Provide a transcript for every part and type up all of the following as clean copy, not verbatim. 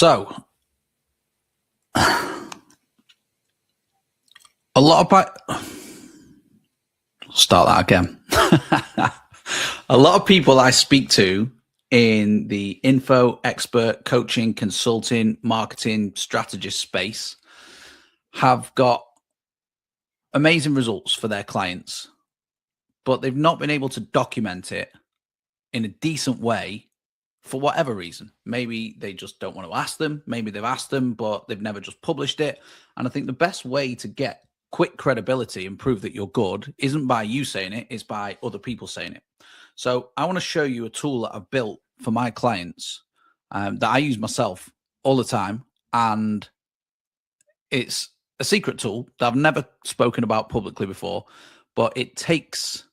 So, a lot of start that again. A lot of people I speak to in the info, expert, coaching, consulting, marketing, strategist space have got amazing results for their clients, but they've not been able to document it in a decent way for whatever reason. Maybe they just don't want to ask them. Maybe they've asked them, but they've never just published it. And I think the best way to get quick credibility and prove that you're good isn't by you saying it, it's by other people saying it. So I want to show you a tool that I've built for my clients that I use myself all the time. And it's a secret tool that I've never spoken about publicly before, but it takes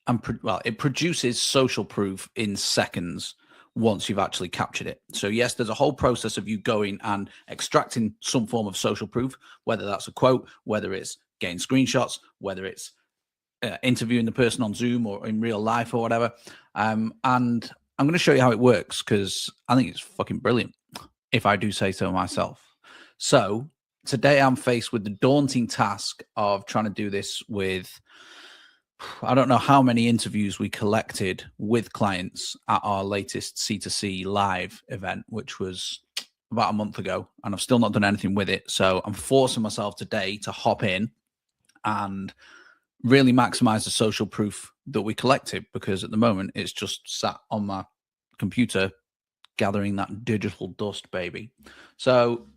it produces social proof in seconds once you've actually captured it. So yes, there's a whole process of you going and extracting some form of social proof, whether that's a quote, whether it's getting screenshots, whether it's interviewing the person on Zoom or in real life or whatever. And I'm going to show you how it works because I think it's fucking brilliant, if I do say so myself. So today I'm faced with the daunting task of trying to do this with, I don't know how many interviews we collected with clients at our latest C2C live event, which was about a month ago, and I've still not done anything with it. So I'm forcing myself today to hop in and really maximize the social proof that we collected, because at the moment it's just sat on my computer gathering that digital dust, baby. So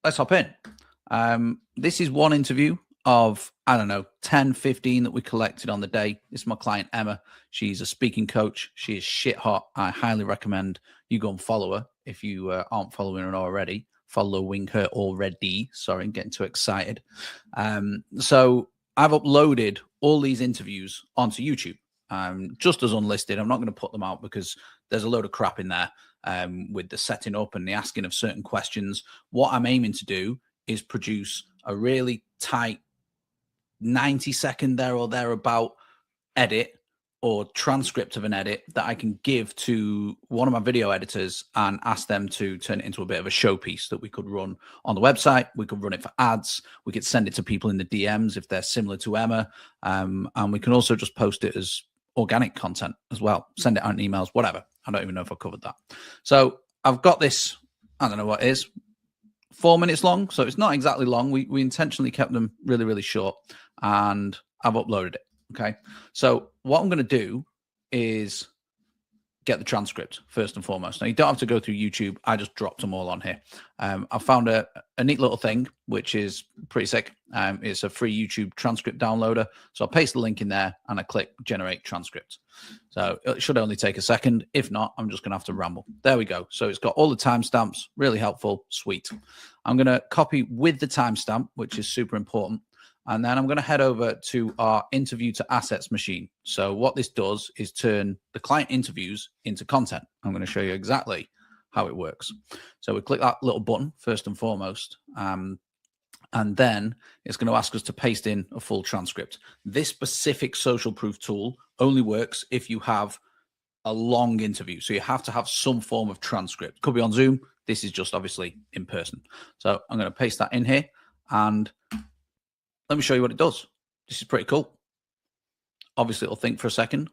let's hop in. This is one interview of, I don't know, 10, 15 that we collected on the day. This is my client, Emma. She's a speaking coach. She is shit hot. I highly recommend you go and follow her if you aren't following her already. Following her already. Sorry, I'm getting too excited. So I've uploaded all these interviews onto YouTube, just as unlisted. I'm not going to put them out because there's a load of crap in there with the setting up and the asking of certain questions. What I'm aiming to do is produce a really tight 90-second there or thereabout edit or transcript of an edit that I can give to one of my video editors and ask them to turn it into a bit of a showpiece that we could run on the website. We could run it for ads. We could send it to people in the DMs if they're similar to Emma. And we can also just post it as organic content as well. Send it out in emails, whatever. I don't even know if I covered that. So I've got this, I don't know what it is, 4 minutes long. So it's not exactly long. We intentionally kept them really, really short, and I've uploaded it. Okay. So what I'm going to do is get the transcript first and foremost. Now you don't have to go through YouTube. I just dropped them all on here. I found a neat little thing, which is pretty sick. It's a free YouTube transcript downloader. So I'll paste the link in there and I click generate transcript. So it should only take a second. If not, I'm just going to have to ramble. There we go. So it's got all the timestamps, really helpful. Sweet. I'm going to copy with the timestamp, which is super important. And then I'm going to head over to our interview to assets machine. So what this does is turn the client interviews into content. I'm going to show you exactly how it works. So we click that little button first and foremost. And then it's going to ask us to paste in a full transcript. This specific social proof tool only works if you have a long interview. So you have to have some form of transcript. Could be on Zoom. This is just obviously in person. So I'm going to paste that in here and let me show you what it does. This is pretty cool. Obviously, it'll think for a second.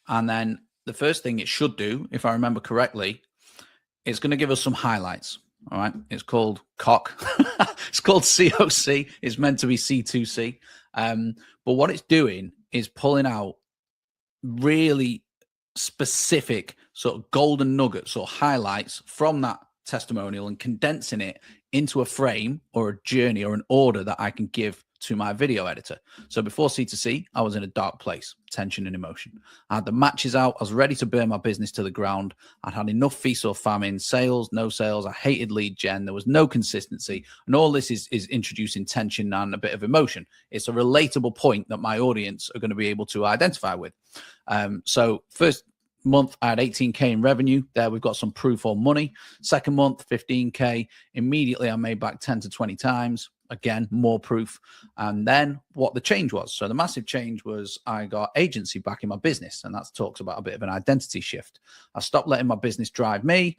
And then the first thing it should do, if I remember correctly, it's going to give us some highlights. All right. It's called COC. It's called COC. It's meant to be C2C. But what it's doing is pulling out really specific sort of golden nuggets or highlights from that testimonial and condensing it into a frame or a journey or an order that I can give to my video editor. So before C2C, I was in a dark place, tension and emotion. I had the matches out. I was ready to burn my business to the ground. I'd had enough feast or famine, sales, no sales. I hated lead gen. There was no consistency. And all this is introducing tension and a bit of emotion. It's a relatable point that my audience are going to be able to identify with. So first month, I had 18K in revenue. There we've got some proof on money. Second month, 15K. Immediately, I made back 10 to 20 times. again, more proof. And then what the change was. So the massive change was I got agency back in my business, and that talks about a bit of an identity shift. I stopped letting my business drive me.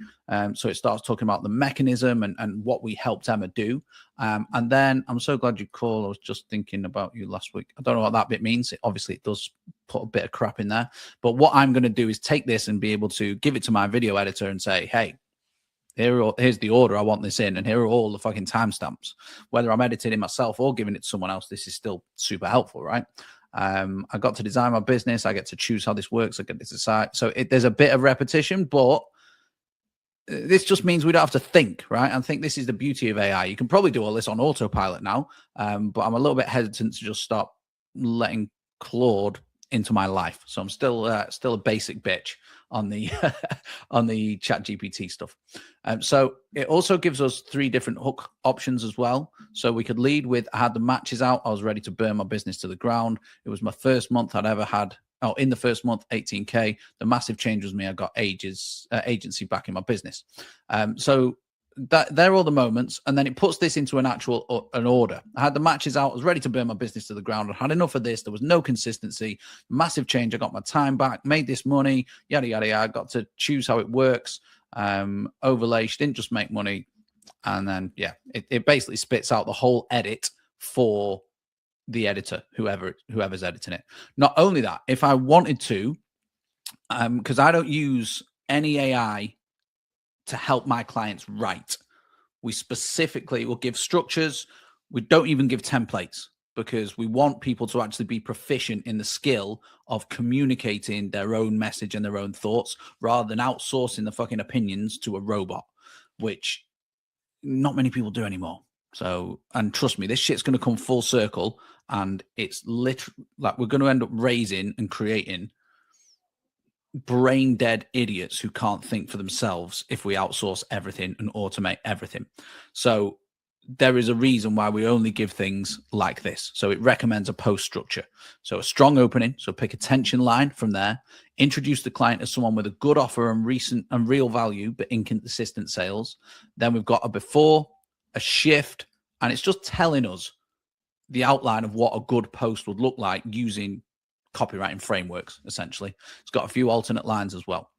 So it starts talking about the mechanism and what we helped Emma do. And then I'm so glad you called. I was just thinking about you last week. I don't know what that bit means. Obviously, it does put a bit of crap in there. But what I'm going to do is take this and be able to give it to my video editor and say, hey, here's the order I want this in, and here are all the fucking timestamps. Whether I'm editing it myself or giving it to someone else, this is still super helpful, right? I got to design my business. I get to choose how this works. I get to decide. So there's a bit of repetition, but this just means we don't have to think, right? I think this is the beauty of AI. You can probably do all this on autopilot now, but I'm a little bit hesitant to just stop letting Claude into my life. So I'm still a basic bitch on the on the ChatGPT stuff. So it also gives us 3 different hook options as well. So we could lead with, I had the matches out. I was ready to burn my business to the ground. It was my first month I'd ever had. Oh, in the first month, 18K. The massive change was me. I got agency back in my business. So they're all the moments, and then it puts this into an order. I had the matches out. I was ready to burn my business to the ground. I had enough of this. There was no consistency. Massive change. I got my time back. Made this money. Yada yada yada. I got to choose how it works. Overlay. She didn't just make money, and then it basically spits out the whole edit for the editor, whoever's editing it. Not only that, if I wanted to, because I don't use any AI to help my clients write, we specifically will give structures. We don't even give templates, because we want people to actually be proficient in the skill of communicating their own message and their own thoughts, rather than outsourcing the fucking opinions to a robot, which not many people do anymore. So, and trust me, this shit's going to come full circle, and it's literally like we're going to end up raising and creating brain dead idiots who can't think for themselves if we outsource everything and automate everything. So there is a reason why we only give things like this. So it recommends a post structure. So a strong opening. So pick a tension line from there. Introduce the client as someone with a good offer and recent and real value, but inconsistent sales. Then we've got a before, a shift, and it's just telling us the outline of what a good post would look like using copywriting frameworks, essentially. It's got a few alternate lines as well.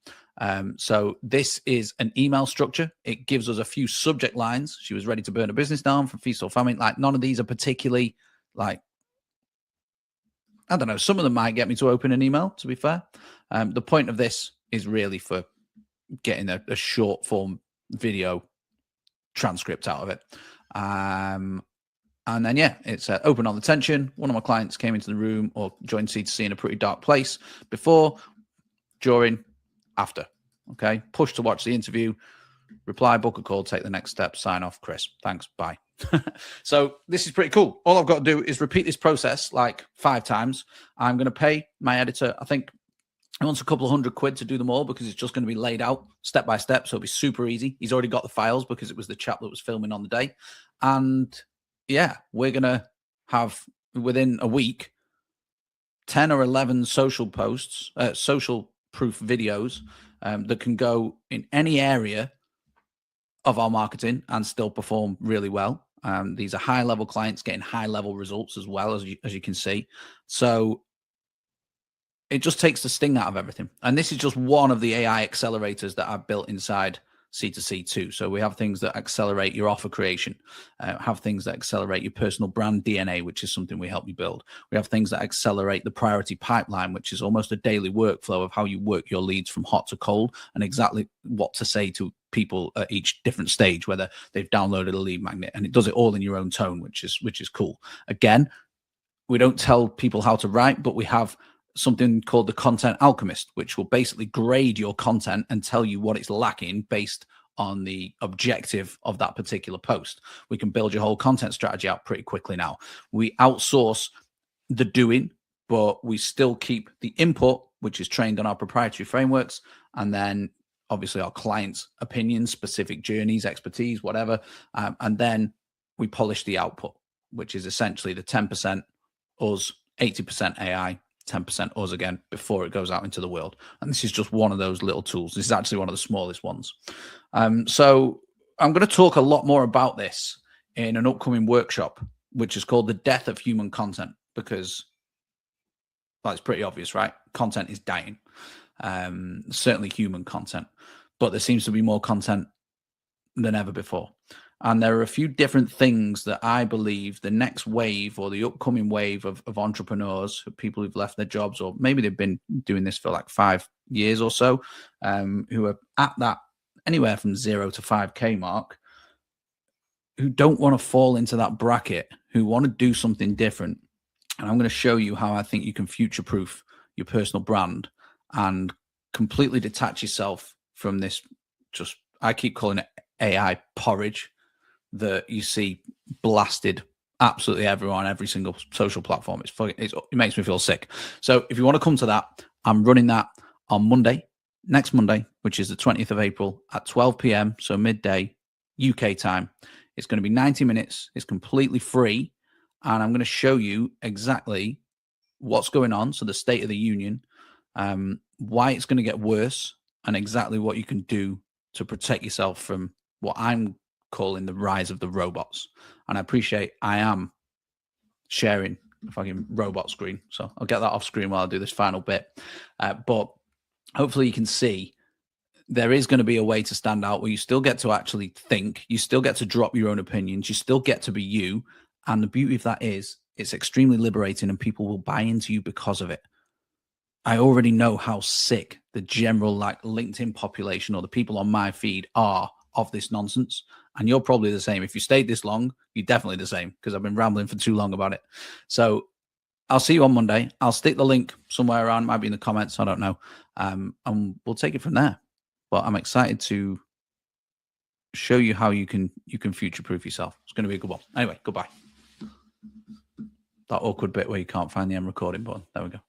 So this is an email structure. It gives us a few subject lines. She was ready to burn a business down for feast or famine. Like, none of these are particularly, like, I don't know, some of them might get me to open an email, to be fair. The point of this is really for getting a short form video transcript out of it. And then, it's open on the tension. One of my clients came into the room or joined C2C in a pretty dark place before, during, after. Okay. Push to watch the interview, reply, book a call, take the next step, sign off, Chris. Thanks. Bye. So this is pretty cool. All I've got to do is repeat this process like 5 times. I'm going to pay my editor, I think he wants a couple of £100 to do them all, because it's just going to be laid out step by step. So it'll be super easy. He's already got the files because it was the chap that was filming on the day. And we're going to have, within a week, 10 or 11 social posts, social proof videos that can go in any area of our marketing and still perform really well. These are high-level clients getting high-level results as well, as you can see. So it just takes the sting out of everything. And this is just one of the AI accelerators that I've built inside C2C too. So we have things that accelerate your offer creation, have things that accelerate your personal brand DNA, which is something we help you build. We have things that accelerate the priority pipeline, which is almost a daily workflow of how you work your leads from hot to cold, and exactly what to say to people at each different stage, whether they've downloaded a lead magnet, and it does it all in your own tone, which is cool. Again, we don't tell people how to write, but we have something called the Content Alchemist, which will basically grade your content and tell you what it's lacking based on the objective of that particular post. We can build your whole content strategy out pretty quickly now. We outsource the doing, but we still keep the input, which is trained on our proprietary frameworks, and then obviously our clients' opinions, specific journeys, expertise, whatever, and then we polish the output, which is essentially the 10% us, 80% AI, 10% us again before it goes out into the world. And this is just one of those little tools. This is actually one of the smallest ones. So I'm going to talk a lot more about this in an upcoming workshop, which is called The Death of Human Content, because, well, it's pretty obvious, right? Content is dying. Certainly human content, but there seems to be more content than ever before. And there are a few different things that I believe the next wave or the upcoming wave of entrepreneurs, people who've left their jobs, or maybe they've been doing this for like 5 years or so, who are at that anywhere from 0 to 5K mark, who don't want to fall into that bracket, who want to do something different. And I'm going to show you how I think you can future-proof your personal brand and completely detach yourself from this, just, I keep calling it AI porridge that you see blasted absolutely everywhere on every single social platform. It makes me feel sick. So if you want to come to that, I'm running that on Monday, next Monday, which is the 20th of April at 12 p.m. So midday UK time. It's going to be 90 minutes. It's completely free. And I'm going to show you exactly what's going on. So the State of the Union, why it's going to get worse, and exactly what you can do to protect yourself from what I'm calling the rise of the robots. And I appreciate I am sharing a fucking robot screen, so I'll get that off screen while I do this final bit. But hopefully you can see there is going to be a way to stand out where you still get to actually think, you still get to drop your own opinions, you still get to be you. And the beauty of that is it's extremely liberating, and people will buy into you because of it. I already know how sick the general like LinkedIn population or the people on my feed are of this nonsense. And you're probably the same. If you stayed this long, you're definitely the same, because I've been rambling for too long about it. So I'll see you on Monday. I'll stick the link somewhere around, might be in the comments, I don't know. And we'll take it from there. But I'm excited to show you how you can future-proof yourself. It's going to be a good one. Anyway, goodbye. That awkward bit where you can't find the end recording button. There we go.